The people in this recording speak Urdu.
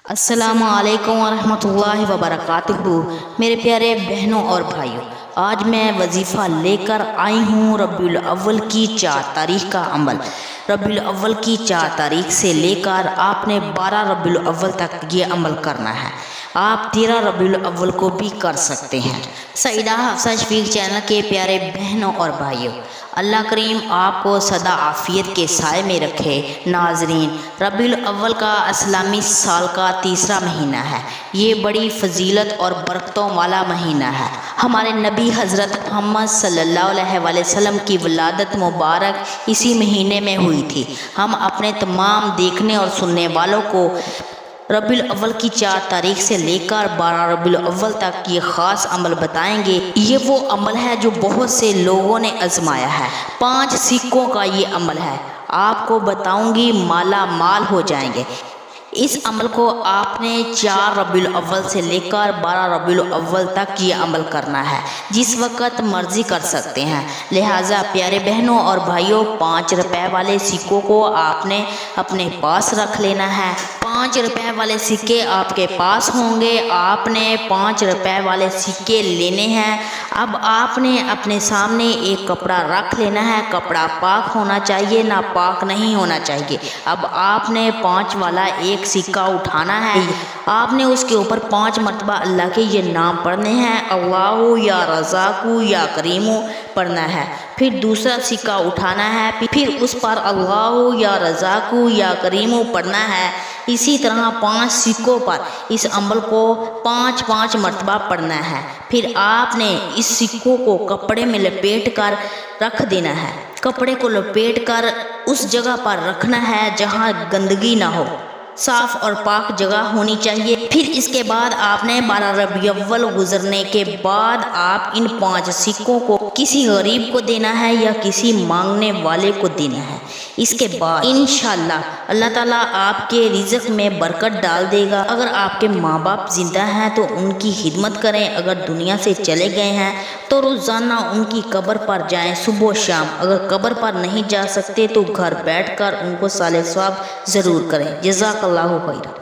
السلام علیکم ورحمۃ اللہ وبرکاتہ۔ میرے پیارے بہنوں اور بھائیوں، آج میں وظیفہ لے کر آئی ہوں ربیع الاول کی 4 تاریخ کا عمل۔ ربیع الاول کی 4 تاریخ سے لے کر آپ نے 12 ربیع الاول تک یہ عمل کرنا ہے۔ آپ 13 ربیع الاول کو بھی کر سکتے ہیں۔ سیدہ حفصہ شفیق چینل کے پیارے بہنوں اور بھائیوں، اللہ کریم آپ کو سدا عافیت کے سائے میں رکھے۔ ناظرین، ربیع الاول کا اسلامی سال کا تیسرا مہینہ ہے۔ یہ بڑی فضیلت اور برکتوں والا مہینہ ہے۔ ہمارے نبی حضرت محمد صلی اللہ علیہ وسلم کی ولادت مبارک اسی مہینے میں ہوئی تھی۔ ہم اپنے تمام دیکھنے اور سننے والوں کو ربیع الاول کی 4 تاریخ سے لے کر 12 ربیع الاول تک یہ خاص عمل بتائیں گے۔ یہ وہ عمل ہے جو بہت سے لوگوں نے آزمایا ہے۔ 5 سکوں کا یہ عمل ہے۔ آپ کو بتاؤں گی، مالا مال ہو جائیں گے۔ اس عمل کو آپ نے 4 ربیع الاول سے لے کر 12 ربیع الاول تک یہ عمل کرنا ہے۔ جس وقت مرضی کر سکتے ہیں۔ لہٰذا پیارے بہنوں اور بھائیوں، 5 روپے والے سکوں کو آپ نے اپنے پاس رکھ لینا ہے۔ 5 روپے والے سکے آپ کے پاس ہوں گے۔ آپ نے 5 روپے والے سکے لینے ہیں۔ اب آپ نے اپنے سامنے ایک کپڑا رکھ لینا ہے۔ کپڑا پاک ہونا چاہیے، ناپاک نہیں ہونا چاہیے۔ اب آپ نے 5 والا ایک سکہ اٹھانا ہے۔ آپ نے اس کے اوپر 5 مرتبہ اللہ کے یہ نام پڑھنے ہیں۔ اللہ یا رزاق یا کریم پڑھنا ہے۔ پھر دوسرا سکہ اٹھانا ہے، پھر اس پر اللہ یا رزاق یا کریم پڑھنا ہے۔ اسی طرح 5 سکوں پر اس عمل کو 5 مرتبہ پڑھنا ہے۔ پھر آپ نے اس سکوں کو کپڑے میں لپیٹ کر رکھ دینا ہے۔ کپڑے کو لپیٹ کر اس جگہ پر رکھنا ہے جہاں گندگی نہ ہو، صاف اور پاک جگہ ہونی چاہیے۔ پھر اس کے بعد آپ نے 12 ربیع الاول گزرنے کے بعد آپ ان 5 سکوں کو کسی غریب کو دینا ہے یا کسی مانگنے والے کو دینا ہے۔ اس کے بعد انشاءاللہ اللہ تعالیٰ آپ کے رزق میں برکت ڈال دے گا۔ اگر آپ کے ماں باپ زندہ ہیں تو ان کی خدمت کریں۔ اگر دنیا سے چلے گئے ہیں تو روزانہ ان کی قبر پر جائیں، صبح و شام۔ اگر قبر پر نہیں جا سکتے تو گھر بیٹھ کر ان کو صالح ثواب ضرور کریں۔ جزاک اللہ خیر۔